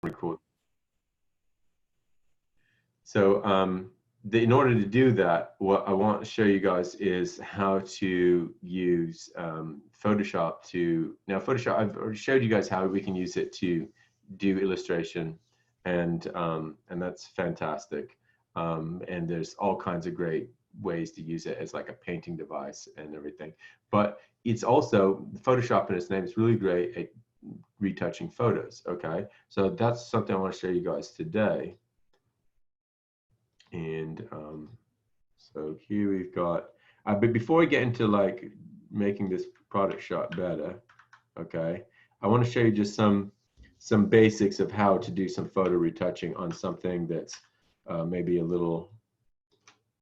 record. So in order to do that, what I want to show you guys is how to use Photoshop to, now Photoshop, I've already showed you guys how we can use it to do illustration, and that's fantastic. And there's all kinds of great ways to use it as like a painting device and everything. But it's also, Photoshop in its name is really great at retouching photos, okay? So that's something I want to show you guys today. And so here we've got, but before I get into like making this product shot better, okay, I want to show you just some basics of how to do some photo retouching on something that's maybe a little,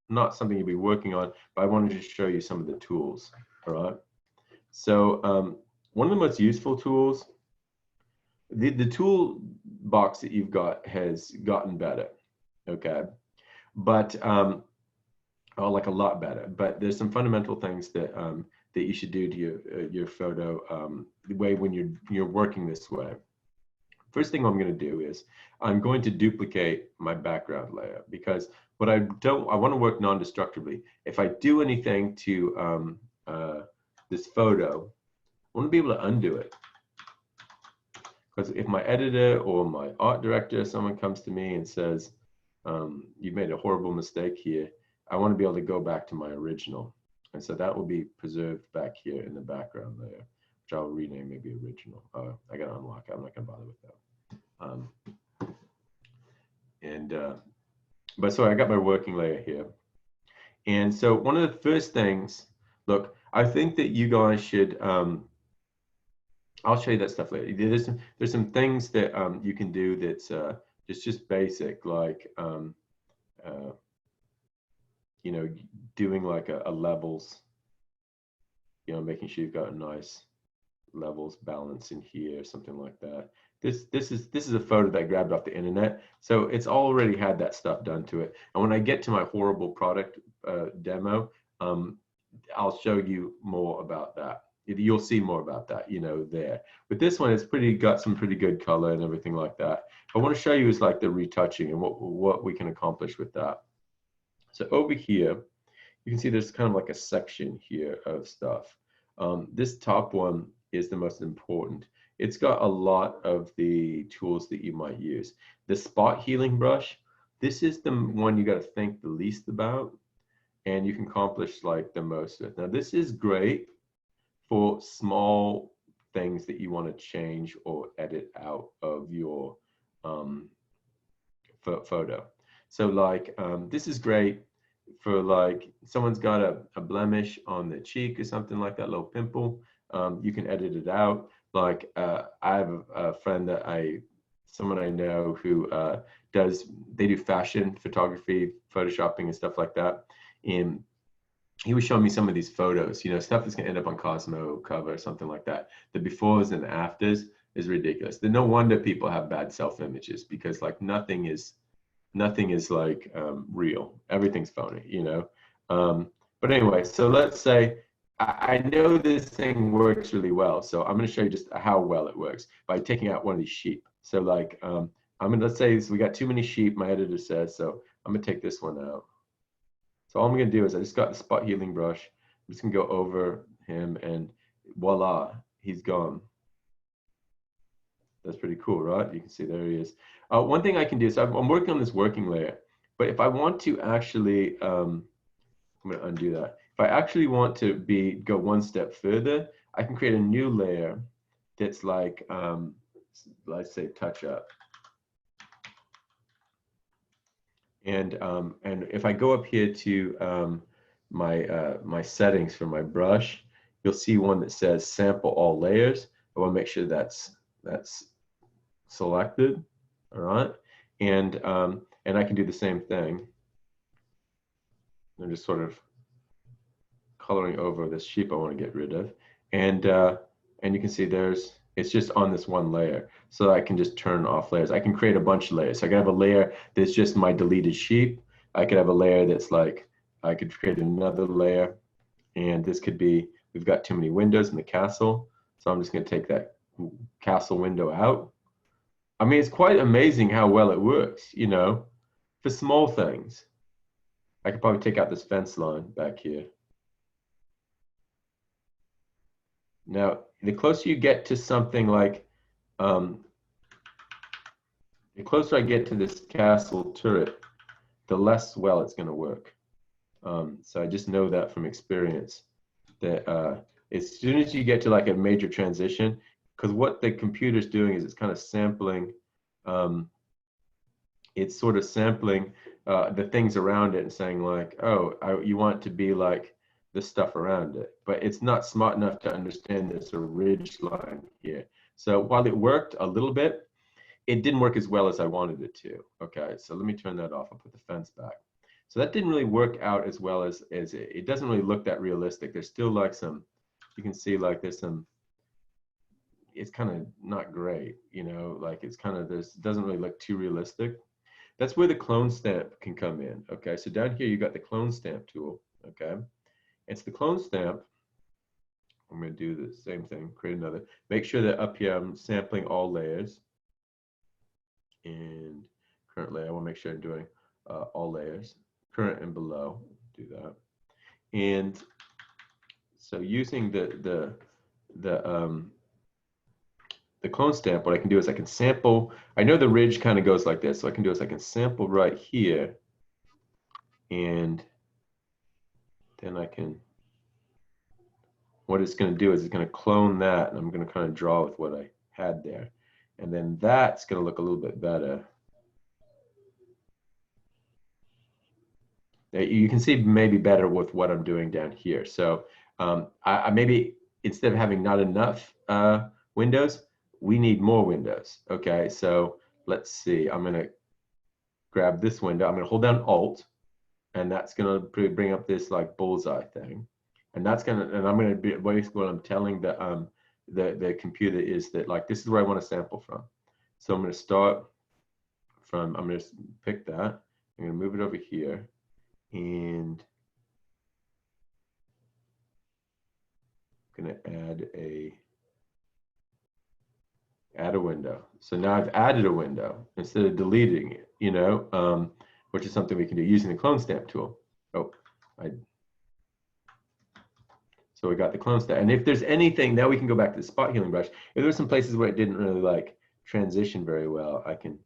not something you'll be working on, but I wanted to show you some of the tools, all right? So one of the most useful tools, the tool box that you've got has gotten better, okay? But like a lot better. But there's some fundamental things that that you should do to your photo the way when you're working this way. First thing I'm going to do is I'm going to duplicate my background layer, because what I want to work non-destructively. If I do anything to this photo, I want to be able to undo it. Because if my editor or my art director, someone comes to me and says, you've made a horrible mistake here, I want to be able to go back to my original. And so that will be preserved back here in the background layer, which I'll rename maybe original. I got to unlock it. I'm not going to bother with that. But so I got my working layer here. And so one of the first things, look, I think that you guys should, I'll show you that stuff later. There's some things that you can do that's just basic, like you know, doing like a levels, you know, making sure you've got a nice levels balance in here, something like that. This is a photo that I grabbed off the internet, so it's already had that stuff done to it. And when I get to my horrible product demo, I'll show you more about that. You'll see more about that, you know, there. But this one, it's got some pretty good color and everything like that. I want to show you is like the retouching and what we can accomplish with that. So over here, you can see there's kind of like a section here of stuff. This top one is the most important. It's got a lot of the tools that you might use. The spot healing brush, this is the one you got to think the least about, and you can accomplish like the most with. Now this is great for small things that you want to change or edit out of your photo. So like this is great for like someone's got a blemish on the cheek or something like that, little pimple. You can edit it out. Like I have a friend that someone I know who they do fashion photography, photoshopping and stuff like that. And he was showing me some of these photos, you know, stuff that's gonna end up on Cosmo cover or something like that. The befores and afters is ridiculous. Then no wonder people have bad self-images, because like nothing is like real. Everything's phony, you know. But anyway, so let's say I know this thing works really well, so I'm going to show you just how well it works by taking out one of these sheep. So like let's say we got too many sheep, my editor says, so I'm going to take this one out. So all I'm going to do is I just got the spot healing brush. I'm just going to go over him, and voila, he's gone. That's pretty cool, right? You can see there he is. One thing I can do is I'm working on this working layer, but if I want to actually, I'm going to undo that. If I actually want to go one step further, I can create a new layer that's like, let's say touch up. And if I go up here to my settings for my brush, you'll see one that says sample all layers. I want to make sure that's selected, all right? And I can do the same thing. I'm just sort of coloring over this sheep I want to get rid of, and you can see it's just on this one layer, so I can just turn off layers. I can create a bunch of layers. So I can have a layer that's just my deleted sheep. I could have a layer that's like, I could create another layer, and this could be, we've got too many windows in the castle, so I'm just going to take that castle window out. I mean, it's quite amazing how well it works, you know, for small things. I could probably take out this fence line back here. Now, the closer you get to something like, um, the closer I get to this castle turret, the less well it's going to work. So I just know that from experience that as soon as you get to like a major transition, because what the computer's doing is it's kind of sampling, it's sort of sampling the things around it and saying like, oh, you want it to be like the stuff around it, but it's not smart enough to understand there's a ridge line here. So while it worked a little bit, it didn't work as well as I wanted it to. Okay, so let me turn that off. I'll put the fence back. So that didn't really work out as well as it doesn't really look that realistic. There's still like some, you can see like there's some, it's kind of not great, you know, like it's kind of, this doesn't really look too realistic. That's where the clone stamp can come in. Okay, so down here you got the clone stamp tool. Okay, it's the clone stamp. I'm going to do the same thing, create another. Make sure that up here I'm sampling all layers. And currently I want to make sure I'm doing all layers, current and below, do that. And so using the clone stamp, what I can do is I can sample, I know the ridge kind of goes like this, so I can do is I can sample right here, and then I can, what it's going to do is it's going to clone that, and I'm going to kind of draw with what I had there. And then that's going to look a little bit better. You can see maybe better with what I'm doing down here. So I maybe instead of having not enough windows, we need more windows. Okay, so let's see. I'm going to grab this window. I'm going to hold down Alt, and that's going to bring up this like bullseye thing. And that's going to, and I'm going to be basically what I'm telling the computer is that like this is where I want to sample from. So I'm going to start from, I'm going to pick that. I'm going to move it over here. And I'm going to add a window. So now I've added a window instead of deleting it, you know, which is something we can do using the clone stamp tool. Oh, so we got the clone stamp. And if there's anything, now we can go back to the spot healing brush. If there's some places where it didn't really like transition very well, I can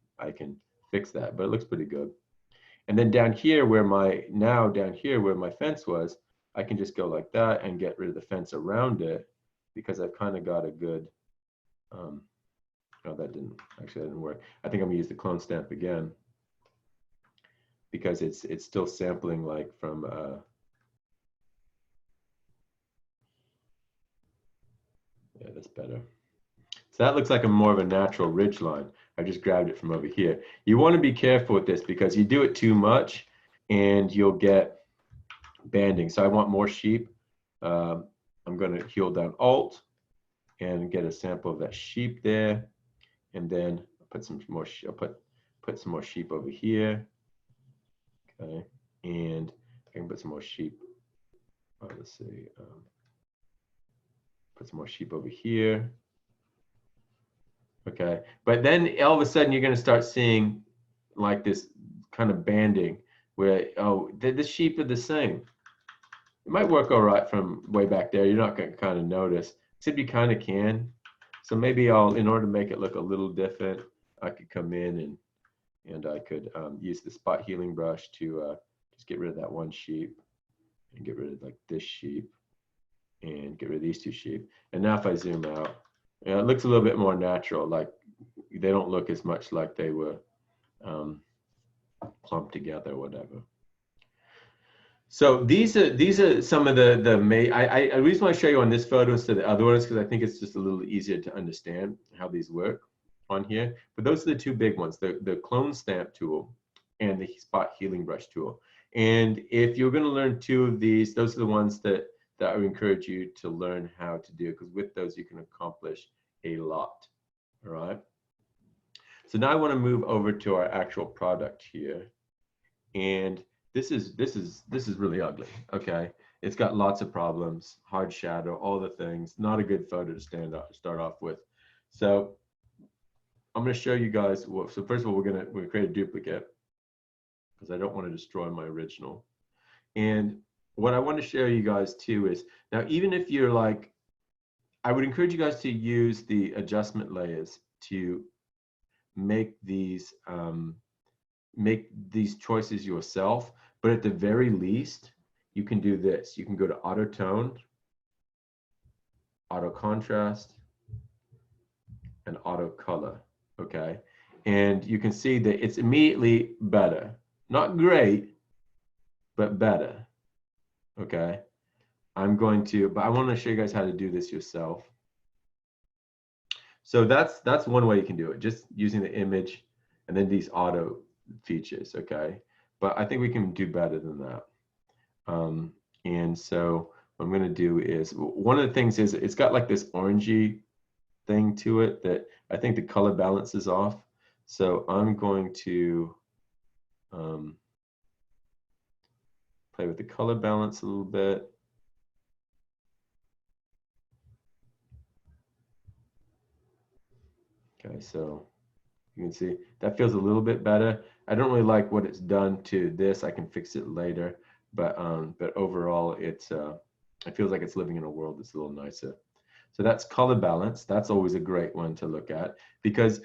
fix that, but it looks pretty good. And then down here where down here where my fence was, I can just go like that and get rid of the fence around it because I've kind of got a good, oh, that didn't work. I think I'm gonna use the clone stamp again because it's still sampling like from, yeah, that's better. So that looks like a more of a natural ridge line. I just grabbed it from over here. You want to be careful with this because you do it too much and you'll get banding. So I want more sheep. I'm going to hold down Alt and get a sample of that sheep there. And then I'll put some more, I'll put some more sheep over here. Okay. And I can put some more sheep. Oh, let's see. Put some more sheep over here. Okay, but then all of a sudden you're going to start seeing like this kind of banding where, oh, the sheep are the same. It might work all right from way back there. You're not going to kind of notice, except you kind of can. So maybe in order to make it look a little different, I could come in and I could use the spot healing brush to just get rid of that one sheep and get rid of like this sheep and get rid of these two sheep. And now if I zoom out, yeah, it looks a little bit more natural. Like they don't look as much like they were clumped together or whatever. So these are some of the main. I reason why I show you on this photo instead of the other ones because I think it's just a little easier to understand how these work on here. But those are the two big ones: the clone stamp tool and the spot healing brush tool. And if you're going to learn two of these, those are the ones that I would encourage you to learn how to do because with those you can accomplish a lot. All right. So now I want to move over to our actual product here, and this is really ugly. Okay, it's got lots of problems, hard shadow, all the things. Not a good photo to start off with. So I'm going to show you guys what, so first of all, we're going to create a duplicate because I don't want to destroy my original. And what I want to show you guys too is, now even if you're like, I would encourage you guys to use the adjustment layers to make these choices yourself. But at the very least, you can do this. You can go to auto tone, auto contrast, and auto color. Okay, and you can see that it's immediately better. Not great, but better. Okay, but I want to show you guys how to do this yourself. So that's one way you can do it, just using the image and then these auto features, okay? But I think we can do better than that. And so what I'm gonna do is, one of the things is it's got like this orangey thing to it that I think the color balance is off. So I'm going to play with the color balance a little bit. Okay, so you can see that feels a little bit better. I don't really like what it's done to this. I can fix it later, but overall, it feels like it's living in a world that's a little nicer. So that's color balance. That's always a great one to look at, because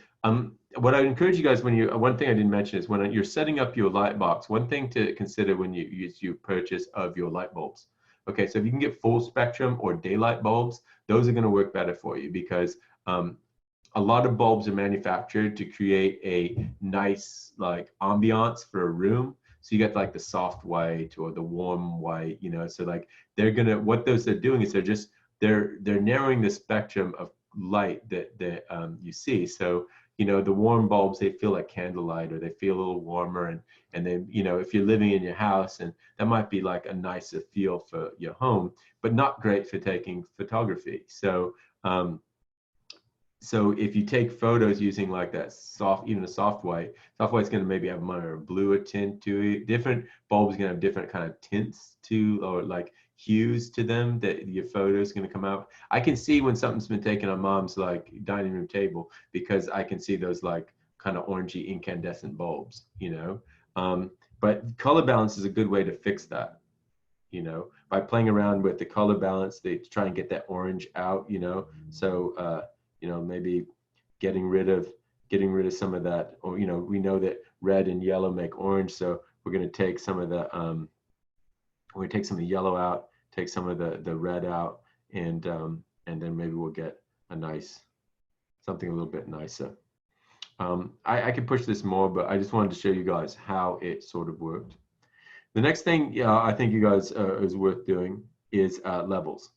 what I encourage you guys, one thing I didn't mention is when you're setting up your light box, one thing to consider when you purchase of your light bulbs. Okay, so if you can get full spectrum or daylight bulbs, those are going to work better for you, because a lot of bulbs are manufactured to create a nice like ambiance for a room. So you get like the soft white or the warm white, you know. So like what those are doing is they're narrowing the spectrum of light that you see. So you know, the warm bulbs, they feel like candlelight, or they feel a little warmer, and then, you know, if you're living in your house, and that might be like a nicer feel for your home, but not great for taking photography. So if you take photos using like that soft, even a soft white's going to maybe have a bluer tint to it. Different bulbs going to have different kind of tints to, or like hues to them, that your photo is going to come out. I can see when something's been taken on mom's like dining room table, because I can see those like kind of orangey incandescent bulbs, you know. But color balance is a good way to fix that, you know, by playing around with the color balance, they try and get that orange out, you know. So you know, maybe getting rid of some of that, or, you know, we know that red and yellow make orange, so we're going to take some of the yellow out, take some of the red out, and then maybe we'll get something a little bit nicer. I could push this more, but I just wanted to show you guys how it sort of worked. The next thing I think you guys is worth doing is levels.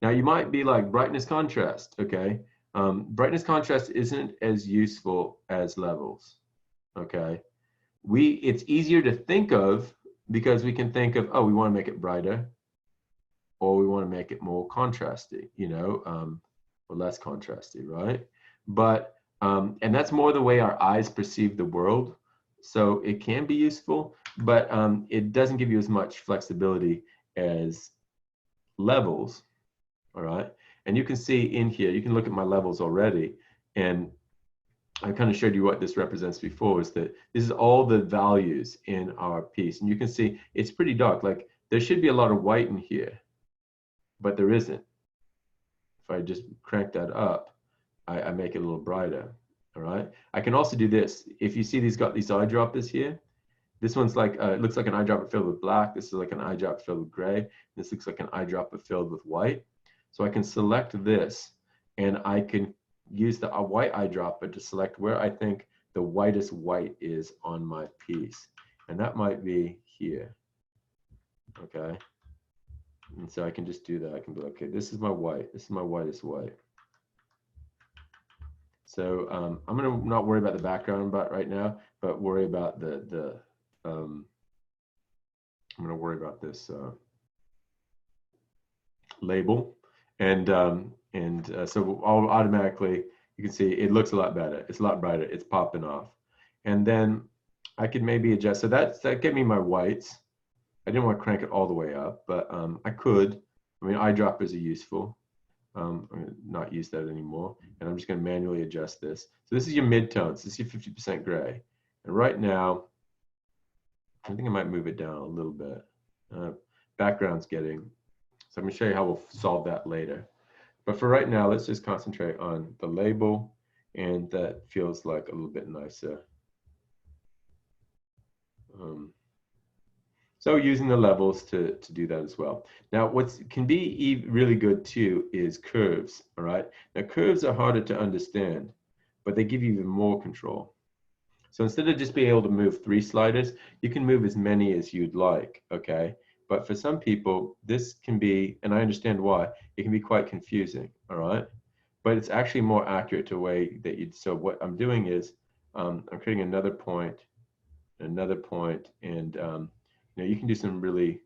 Now you might be like, brightness contrast, okay? Brightness contrast isn't as useful as levels, okay? It's easier to think of, because we can think of, oh, we want to make it brighter, or we want to make it more contrasty, you know, or less contrasty, right? But and that's more the way our eyes perceive the world. So it can be useful, but it doesn't give you as much flexibility as levels, all right? And you can see in here, you can look at my levels already, and I kind of showed you what this represents before, is that this is all the values in our piece. And you can see it's pretty dark. Like, there should be a lot of white in here, but there isn't. If I just crank that up, I make it a little brighter, all right? I can also do this. If you see these got these eyedroppers here, this one's like, it looks like an eyedropper filled with black. This is like an eyedropper filled with gray. This looks like an eyedropper filled with white. So I can select this, and I can use the white eyedropper to select where I think the whitest white is on my piece. And that might be here, okay? And so I can just do that. I can be like, okay, this is my white. This is my whitest white. So I'm gonna not worry about the background right now, but worry about I'm gonna worry about this label. And so I'll automatically, you can see it looks a lot better. It's a lot brighter. It's popping off. And then I could maybe adjust. So that gave me my whites. I didn't want to crank it all the way up, but I could. I mean, eyedroppers are useful. I'm going to not use that anymore. And I'm just going to manually adjust this. So this is your midtones. This is your 50% gray. And right now, I think I might move it down a little bit. Background's getting, so I'm going to show you how we'll solve that later. But for right now, let's just concentrate on the label. And that feels like a little bit nicer. So using the levels to do that as well. Now, what can be really good too is curves, all right? Now, curves are harder to understand, but they give you even more control. So instead of just being able to move 3 sliders, you can move as many as you'd like, okay? But for some people, this can be, and I understand why, it can be quite confusing, all right? But it's actually more accurate to a way that you'd, so what I'm doing is, I'm creating another point, and you can do some really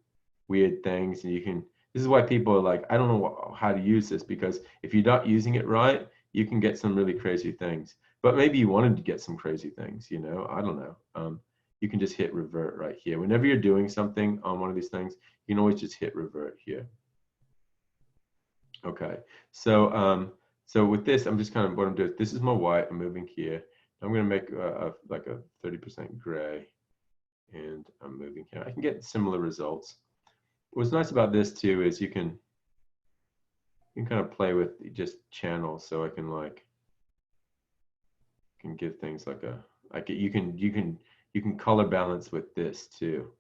weird things, and you can, this is why people are like, I don't know how to use this, because if you're not using it right, you can get some really crazy things. But maybe you wanted to get some crazy things, you know, I don't know. You can just hit revert right here. Whenever you're doing something on one of these things, you can always just hit revert here. Okay, so so with this, I'm just kind of, what I'm doing, this is my white, I'm moving here. I'm gonna make like a 30% gray, and I'm moving here. I can get similar results. What's nice about this too is you can kind of play with just channels, so I can like can give things like a you can color balance with this too.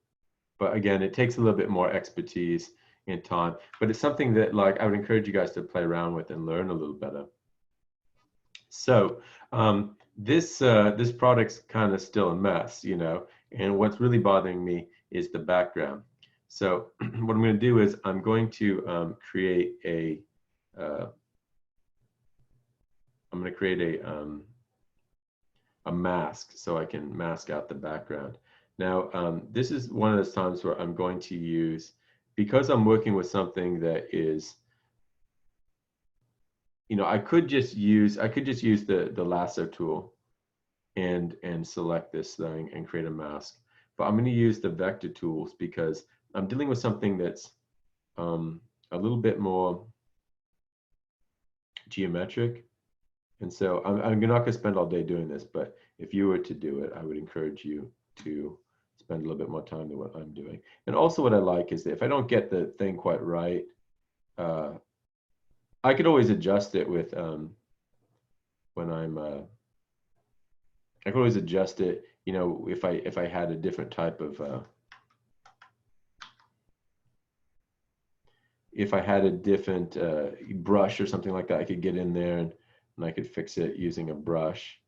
But again, it takes a little bit more expertise and time, but it's something that like I would encourage you guys to play around with and learn a little better. So this product's kind of still a mess, you know, and what's really bothering me is the background. So what I'm going to do is I'm going to create a a mask, so I can mask out the background. Now, this is one of those times where I'm going to use, because I'm working with something that is, you know, I could just use the lasso tool and select this thing and create a mask. But I'm going to use the vector tools because I'm dealing with something that's a little bit more geometric. And so I'm not going to spend all day doing this, but if you were to do it, I would encourage you to spend a little bit more time than what I'm doing. And also what I like is that if I don't get the thing quite right, I could always adjust it with when I'm I could always adjust it, you know, if I had a different type of if I had a different brush or something like that, I could get in there and I could fix it using a brush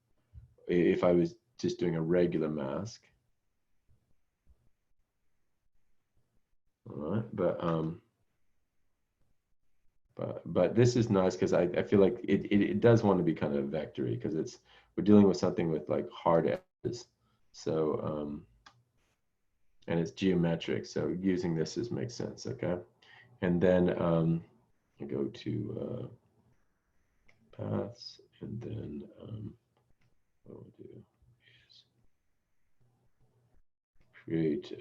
if I was just doing a regular mask. All right, but this is nice because I feel like it does want to be kind of vectory because we're dealing with something with like hard edges. So and it's geometric, so using this makes sense, okay? And then I go to paths, and then what we'll do is create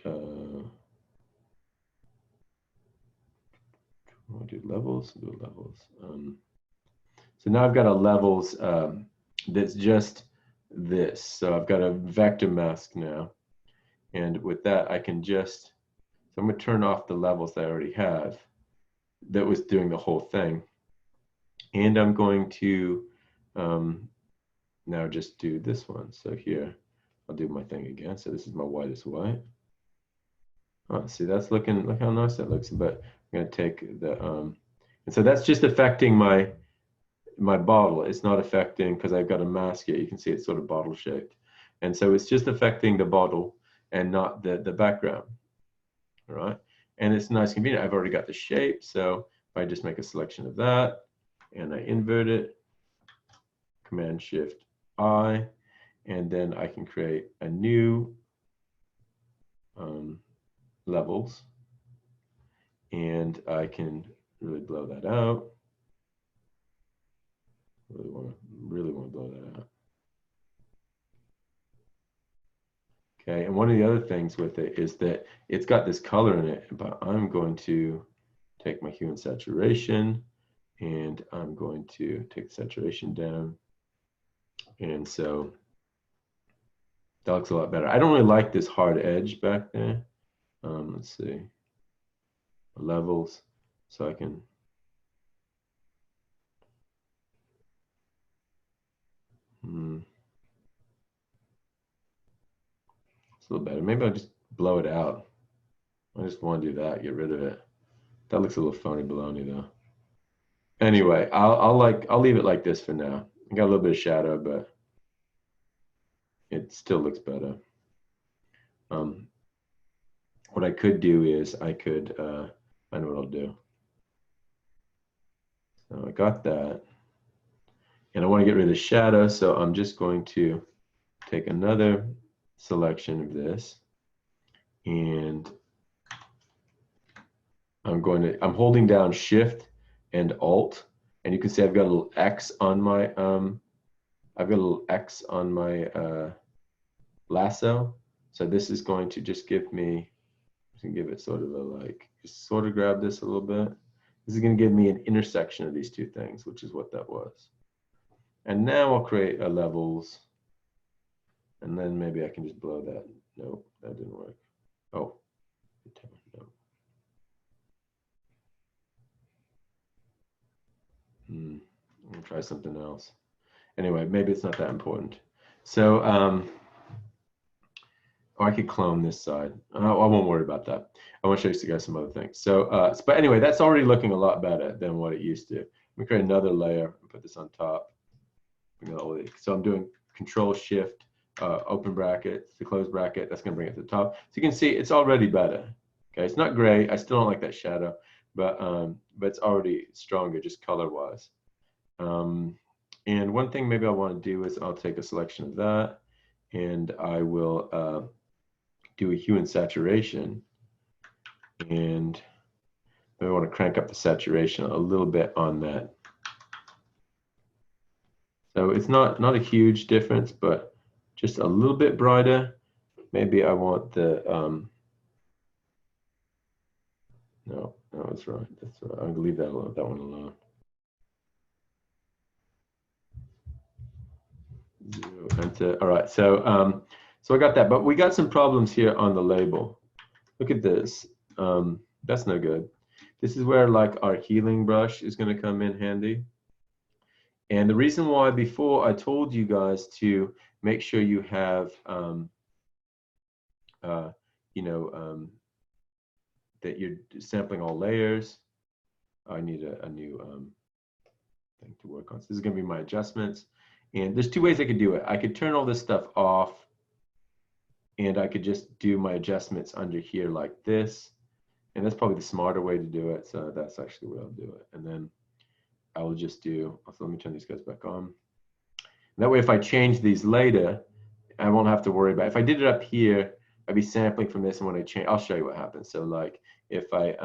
we'll do levels. So now I've got a levels that's just this. So I've got a vector mask now. And with that, I can just, so I'm going to turn off the levels that I already have that was doing the whole thing. And I'm going to now just do this one. So here, I'll do my thing again. So this is my whitest white. Oh, see, that's looking, look how nice that looks. But I'm going to take the, and so that's just affecting my bottle. It's not affecting, because I've got a mask here, you can see it's sort of bottle shaped. And so it's just affecting the bottle and not the background. All right. And it's nice, convenient. I've already got the shape. So if I just make a selection of that and I invert it, Command Shift I, and then I can create a new levels, and I can really blow that out. Really want to blow that out. Okay, and one of the other things with it is that it's got this color in it, but I'm going to take my hue and saturation, and I'm going to take the saturation down. And so that looks a lot better. I don't really like this hard edge back there. Let's see, levels, so I can. It's a little better. Maybe I'll just blow it out. I just want to do that, get rid of it. That looks a little phony baloney though. Anyway, I'll leave it like this for now. I got a little bit of shadow, but it still looks better. What I could do is I could, I know what I'll do. So I got that. And I want to get rid of the shadow, so I'm just going to take another selection of this. And I'm holding down Shift and Alt. And you can see I've got a little X on my, lasso. So this is going to just give me, I'm going to give it sort of a like, just sort of grab this a little bit. This is going to give me an intersection of these two things, which is what that was. And now I'll create a levels. And then maybe I can just blow that. Nope, that didn't work. Oh, no. I'm gonna try something else. Anyway, maybe it's not that important. So, oh, I could clone this side. I won't worry about that. I want to show you guys some other things. So, but anyway, that's already looking a lot better than what it used to. Let me create another layer and put this on top. So I'm doing Control Shift, open bracket, the close bracket. That's going to bring it to the top. So you can see it's already better. Okay, it's not gray. I still don't like that shadow, but it's already stronger just color-wise. And one thing maybe I want to do is I'll take a selection of that, and I will do a hue and saturation, and I want to crank up the saturation a little bit on that. So it's not a huge difference, but just a little bit brighter. Maybe I want the, no, that's right. That's right. I'm gonna leave that alone, that one alone. 0, enter. All right, so so I got that, but we got some problems here on the label. Look at this. That's no good. This is where like our healing brush is going to come in handy. And the reason why before I told you guys to make sure you have, that you're sampling all layers. I need a new thing to work on. So this is going to be my adjustments. And there's two ways I could do it. I could turn all this stuff off, and I could just do my adjustments under here like this. And that's probably the smarter way to do it. So that's actually where I'll do it. And then I will just do, so let me turn these guys back on. And that way, if I change these later, I won't have to worry about it. If I did it up here, I'd be sampling from this, and when I change, I'll show you what happens. So like if I,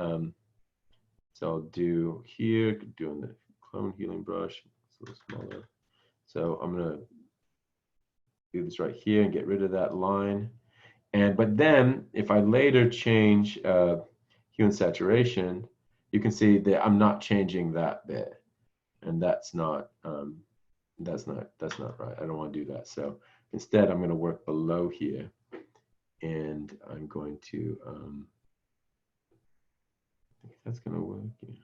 so I'll do here, doing the clone healing brush, it's a little smaller. So I'm gonna do this right here and get rid of that line. But then if I later change hue and saturation, you can see that I'm not changing that bit. And that's not right. I don't want to do that. So instead, I'm going to work below here, and I'm going to. I think that's going to work. Yeah.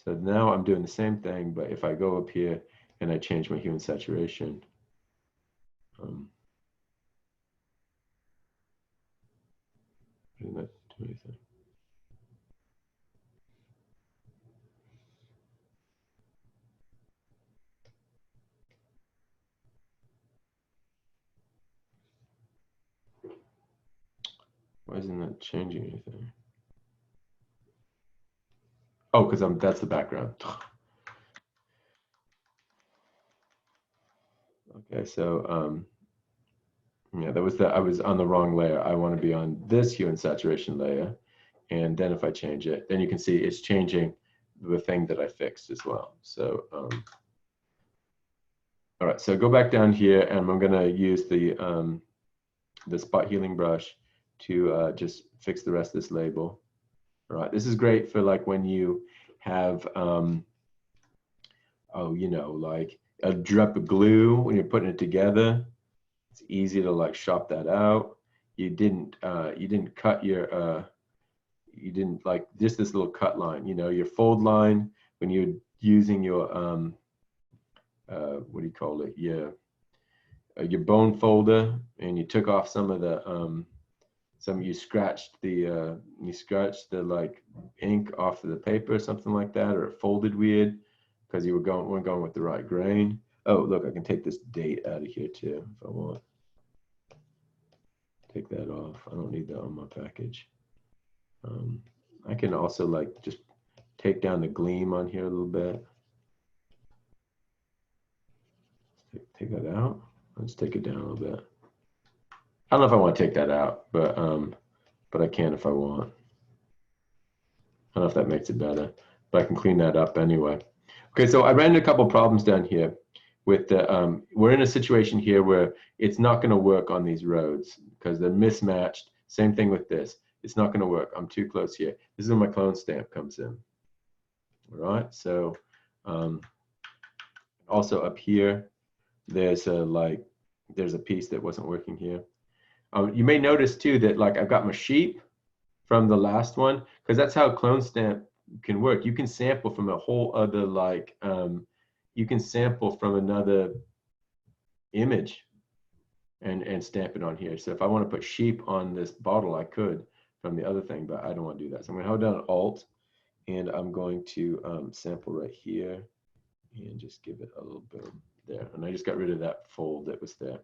So now I'm doing the same thing, but if I go up here and I change my hue and saturation. Didn't that do anything? Why isn't that changing anything? Oh, because that's the background. Okay, so yeah, I was on the wrong layer. I want to be on this hue and saturation layer. And then if I change it, then you can see it's changing the thing that I fixed as well. So, all right, so go back down here, and I'm going to use the the spot healing brush to just fix the rest of this label. All right, this is great for like when you have, oh, you know, like a drop of glue when you're putting it together. It's easy to like shop that out. You didn't cut your, you didn't like just this little cut line, you know, your fold line when you're using your, what do you call it? Your bone folder, and you took off some of the, you scratched the like ink off of the paper or something like that, or it folded weird because you weren't going with the right grain. Oh, look, I can take this date out of here too if I want. Take that off. I don't need that on my package. I can also like just take down the gleam on here a little bit. Take that out. Let's take it down a little bit. I don't know if I want to take that out, but I can if I want. I don't know if that makes it better, but I can clean that up anyway. Okay, so I ran into a couple problems down here with the, we're in a situation here where it's not going to work on these roads because they're mismatched. Same thing with this. It's not going to work. I'm too close here. This is where my clone stamp comes in. All right, so also up here, there's a piece that wasn't working here. You may notice too that like I've got my sheep from the last one, because that's how clone stamp can work. You can sample from a whole other like, you can sample from another image and stamp it on here. So if I want to put sheep on this bottle, I could from the other thing, but I don't want to do that. So I'm going to hold down Alt, and I'm going to sample right here and just give it a little bit there. And I just got rid of that fold that was there.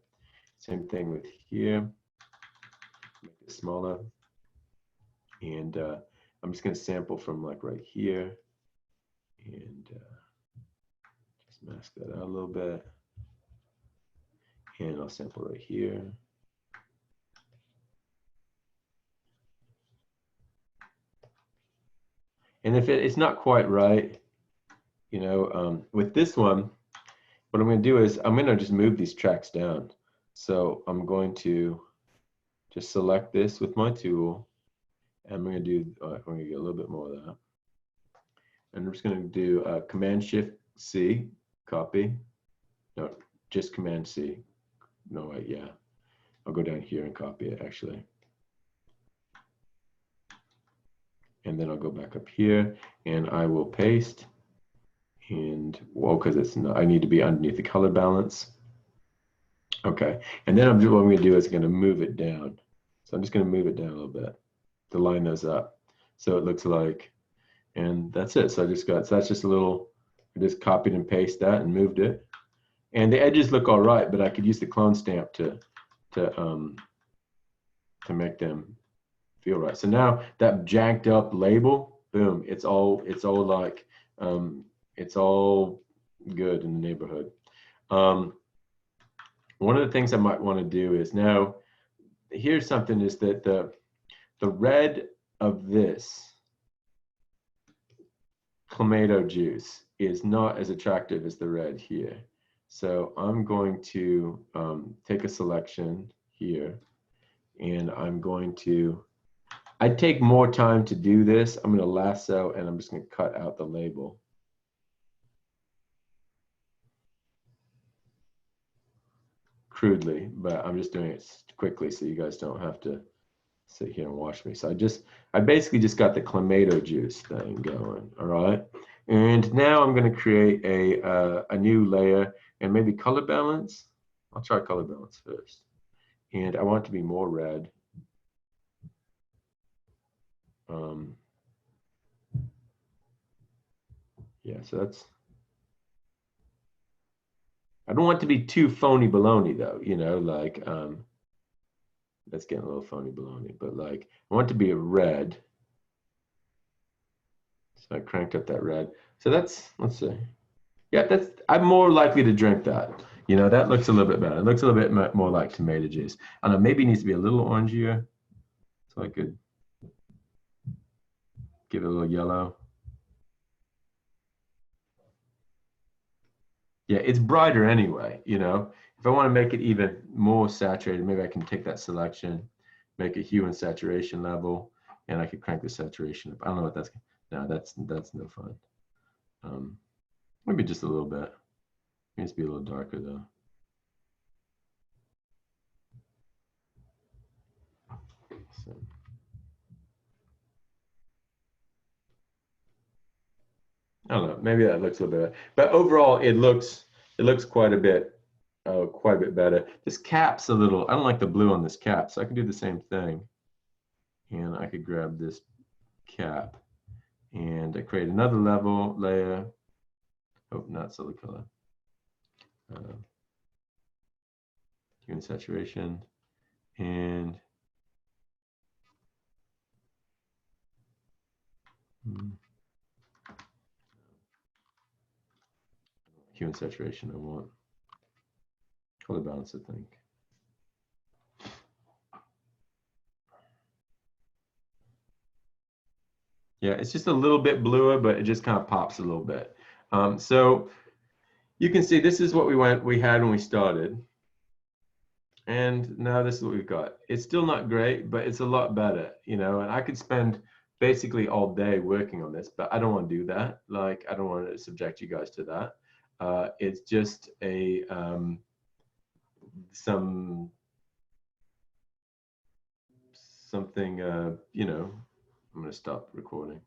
Same thing with here. Make it smaller. And I'm just going to sample from like right here and just mask that out a little bit. And I'll sample right here. And if it's not quite right, you know, with this one, what I'm going to do is I'm going to just move these tracks down. So I'm going to just select this with my tool. And I'm going to do, I'm going to get a little bit more of that. And I'm just going to do Command-Shift-C, copy. No, just Command-C. No, wait, yeah. I'll go down here and copy it, actually. And then I'll go back up here, and I will paste. And, well, because it's not, I need to be underneath the color balance. Okay, and then what I'm going to do is going to move it down. So I'm just going to move it down a little bit to line those up. So it looks like, and that's it. So I just got, so that's just a little, I just copied and pasted that and moved it. And the edges look all right, but I could use the clone stamp to make them feel right. So now that jacked up label, boom, it's all like, it's all good in the neighborhood. One of the things I might want to do is now, here's something is that the red of this clamato juice is not as attractive as the red here. So I'm going to take a selection here, and I'm going to, I'd take more time to do this. I'm going to lasso, and I'm just going to cut out the label. Crudely, but I'm just doing it quickly so you guys don't have to sit here and watch me. So I basically just got the clamato juice thing going, all right? And now I'm going to create a new layer and maybe color balance. I'll try color balance first. And I want it to be more red. Yeah, so that's, I don't want it to be too phony baloney though, you know, like, that's getting a little phony baloney, but like, I want it to be a red. So I cranked up that red. So that's, let's see. Yeah, that's, I'm more likely to drink that. You know, that looks a little bit better. It looks a little bit more like tomato juice. I don't know, maybe it needs to be a little orangier. So I could give it a little yellow. Yeah, it's brighter anyway, you know. if I want to make it even more saturated, maybe I can take that selection, make a hue and saturation level, and I could crank the saturation up. I don't know what that's. No, that's no fun. Maybe just a little bit. It needs to be a little darker though. So. I don't know. Maybe that looks a little bit, but overall, it looks quite a bit better. This cap's a little. I don't like the blue on this cap, so I can do the same thing, and I could grab this cap and create another level layer. Oh, not solid color. Hue and saturation, and hue and saturation. I want color balance, I think. Yeah, it's just a little bit bluer, but it just kind of pops a little bit. So you can see this is what we had when we started. And now this is what we've got. It's still not great, but it's a lot better, you know, and I could spend basically all day working on this, but I don't want to do that. Like, I don't want to subject you guys to that. It's just a, something, you know, I'm going to stop recording.